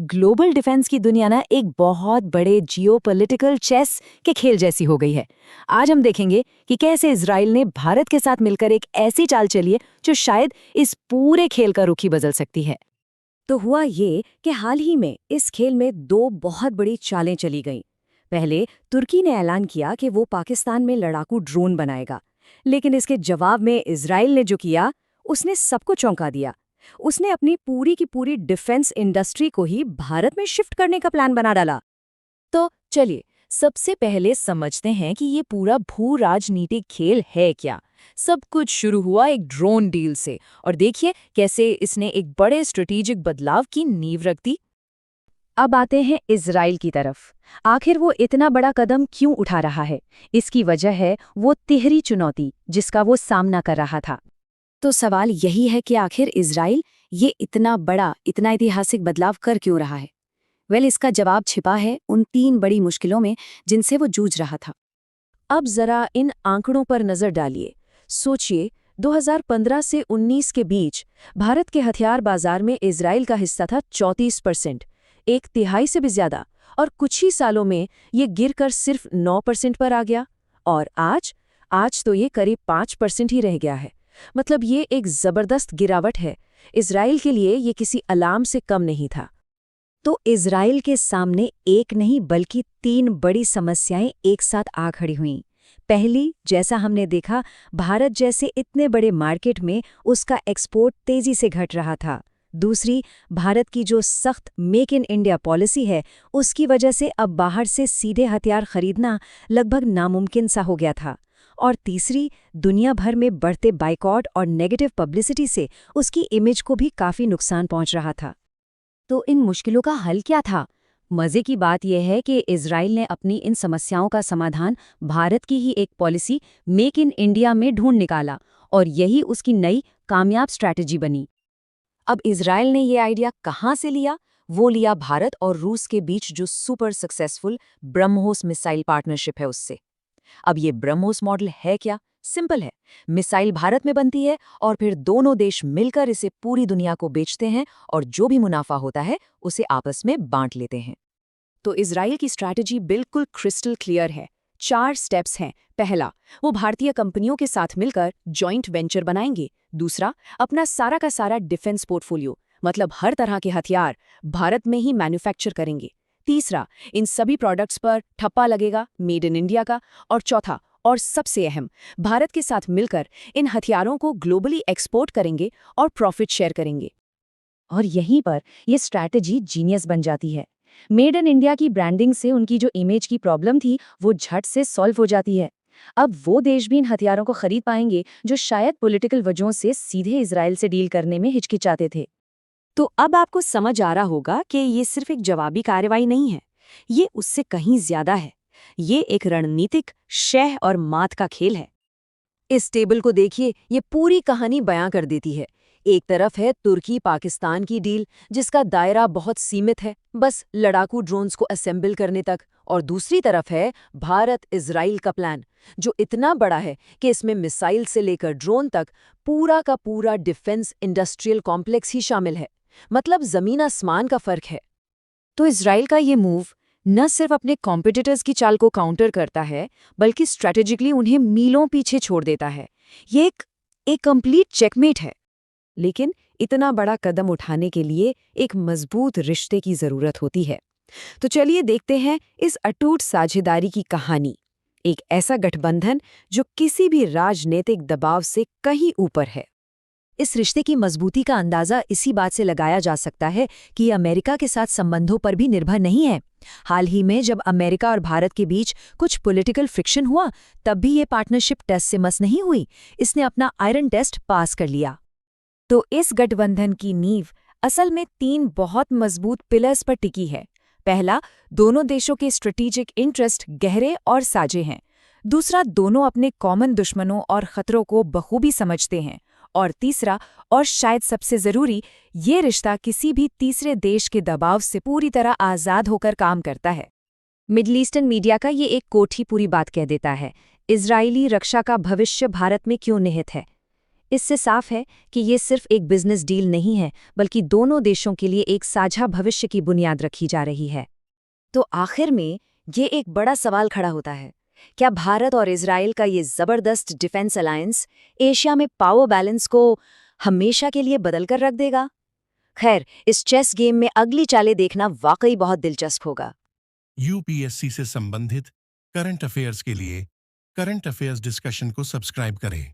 Global defence की दुनिया ना एक बहुत बड़े जियोपॉलिटिकल चेस के खेल जैसी हो गई है। आज हम देखेंगे कि कैसे इजराइल ने भारत के साथ मिलकर एक ऐसी चाल चली है जो शायद इस पूरे खेल का रुख ही बदल सकती है। तो हुआ ये कि हाल ही में इस खेल में दो बहुत बड़ी चालें चली गईं। पहले तुर्की ने ऐलान किया कि वो पाकिस्तान में लड़ाकू ड्रोन बनाएगा, लेकिन इसके जवाब में इजराइल ने जो किया उसने सबको चौंका दिया। उसने अपनी पूरी की पूरी डिफेंस इंडस्ट्री को ही भारत में शिफ्ट करने का प्लान बना डाला। तो चलिए सबसे पहले समझते हैं कि ये पूरा भू राजनीतिक खेल है क्या। सब कुछ शुरू हुआ एक ड्रोन डील से, और देखिए कैसे इसने एक बड़े स्ट्रेटेजिक बदलाव की नींव रख दी। अब आते हैं इजराइल की तरफ। आखिर वो इतना बड़ा कदम क्यों उठा रहा है? इसकी वजह है वो तिहरी चुनौती जिसका वो सामना कर रहा था। तो सवाल यही है कि आखिर इजराइल ये इतना बड़ा, इतना ऐतिहासिक बदलाव कर क्यों रहा है। इसका जवाब छिपा है उन 3 बड़ी मुश्किलों में जिनसे वो जूझ रहा था। अब जरा इन आंकड़ों पर नजर डालिए। सोचिए, 2015 से 19 के बीच भारत के हथियार बाजार में इजराइल का हिस्सा था 34%, एक तिहाई से भी ज्यादा। और कुछ ही सालों में ये गिरकर सिर्फ 9% पर आ गया। और आज तो ये करीब 5% ही रह गया है। मतलब ये एक जबरदस्त गिरावट है। इजराइल के लिए ये किसी अलार्म से कम नहीं था। तो इजराइल के सामने एक नहीं बल्कि 3 बड़ी समस्याएं एक साथ आ खड़ी हुईं। पहली, जैसा हमने देखा, भारत जैसे इतने बड़े मार्केट में उसका एक्सपोर्ट तेजी से घट रहा था। दूसरी, भारत की जो सख्त मेक इन इंडिया पॉलिसी है, उसकी वजह से अब बाहर से सीधे हथियार खरीदना लगभग नामुमकिन सा हो गया था। और तीसरी, दुनिया भर में बढ़ते बाइकॉट और नेगेटिव पब्लिसिटी से उसकी इमेज को भी काफी नुकसान पहुंच रहा था। तो इन मुश्किलों का हल क्या था? मजे की बात यह है कि इजराइल ने अपनी इन समस्याओं का समाधान भारत की ही एक पॉलिसी मेक इन इंडिया में ढूंढ निकाला, और यही उसकी नई कामयाब स्ट्रैटेजी बनी। अब इजराइल ने ये आइडिया कहाँ से लिया? वो लिया भारत और रूस के बीच जो super successful BrahMos missile partnership है उससे। अब ये ब्रह्मोस मॉडल है क्या? सिंपल है। मिसाइल भारत में बनती है और फिर दोनों देश मिलकर इसे पूरी दुनिया को बेचते हैं, और जो भी मुनाफा होता है उसे आपस में बांट लेते हैं। तो इजराइल की स्ट्रैटेजी बिल्कुल क्रिस्टल क्लियर है। 4 स्टेप्स हैं। पहला, वो भारतीय कंपनियों के साथ मिलकर जॉइंट वेंचर बनाएंगे। दूसरा, अपना सारा का सारा डिफेंस पोर्टफोलियो, मतलब हर तरह के हथियार, भारत में ही मैन्युफैक्चर करेंगे। तीसरा, इन सभी प्रोडक्ट्स पर ठप्पा लगेगा मेड इन इंडिया का। और चौथा और सबसे अहम, भारत के साथ मिलकर इन हथियारों को ग्लोबली एक्सपोर्ट करेंगे और प्रॉफिट शेयर करेंगे। और यहीं पर ये स्ट्रैटेजी जीनियस बन जाती है। मेड इन इंडिया की ब्रांडिंग से उनकी जो इमेज की प्रॉब्लम थी वो झट से सॉल्व हो जाती है। अब वो देश भी इन हथियारों को खरीद पाएंगे जो शायद पॉलिटिकल वजहों से सीधे इजराइल से डील करने में हिचकिचाते थे। तो अब आपको समझ आ रहा होगा कि ये सिर्फ एक जवाबी कार्रवाई नहीं है, ये उससे कहीं ज्यादा है। ये एक रणनीतिक शह और मात का खेल है। इस टेबल को देखिए, ये पूरी कहानी बयां कर देती है। एक तरफ है तुर्की पाकिस्तान की डील जिसका दायरा बहुत सीमित है, बस लड़ाकू ड्रोन्स को असेंबल करने तक। और दूसरी तरफ है भारत इजराइल का प्लान, जो इतना बड़ा है कि इसमें मिसाइल से लेकर ड्रोन तक पूरा का पूरा डिफेंस इंडस्ट्रियल कॉम्प्लेक्स ही शामिल है। मतलब जमीन आसमान का फर्क है। तो इजराइल का ये मूव न सिर्फ अपने कॉम्पिटिटर्स की चाल को काउंटर करता है, बल्कि स्ट्रैटेजिकली उन्हें मीलों पीछे छोड़ देता है। ये एक कंप्लीट चेकमेट है। लेकिन इतना बड़ा कदम उठाने के लिए एक मजबूत रिश्ते की जरूरत होती है। तो चलिए देखते हैं इस अटूट साझेदारी की कहानी। एक ऐसा गठबंधन जो किसी भी राजनीतिक दबाव से कहीं ऊपर है। इस रिश्ते की मजबूती का अंदाजा इसी बात से लगाया जा सकता है कि ये अमेरिका के साथ संबंधों पर भी निर्भर नहीं है। हाल ही में जब अमेरिका और भारत के बीच कुछ पॉलिटिकल फ्रिक्शन हुआ, तब भी ये पार्टनरशिप टेस्ट से मस नहीं हुई। इसने अपना आयरन टेस्ट पास कर लिया। तो इस गठबंधन की नींव असल में 3 बहुत मजबूत पिलर्स पर टिकी है। पहला, दोनों देशों के स्ट्रेटेजिक इंटरेस्ट गहरे और साझे हैं। दूसरा, दोनों अपने कॉमन दुश्मनों और खतरों को बखूबी समझते हैं। और तीसरा, और शायद सबसे जरूरी, ये रिश्ता किसी भी तीसरे देश के दबाव से पूरी तरह आज़ाद होकर काम करता है। मिडल ईस्टर्न मीडिया का ये एक कोट ही पूरी बात कह देता है। इजरायली रक्षा का भविष्य भारत में क्यों निहित है। इससे साफ है कि ये सिर्फ एक बिजनेस डील नहीं है, बल्कि दोनों देशों के लिए एक साझा भविष्य की बुनियाद रखी जा रही है। तो आखिर में ये एक बड़ा सवाल खड़ा होता है, क्या भारत और इजराइल का ये जबरदस्त डिफेंस अलायंस एशिया में पावर बैलेंस को हमेशा के लिए बदल कर रख देगा? खैर, इस चेस गेम में अगली चालें देखना वाकई बहुत दिलचस्प होगा। यूपीएससी से संबंधित करंट अफेयर्स के लिए करंट अफेयर्स डिस्कशन को सब्सक्राइब करें।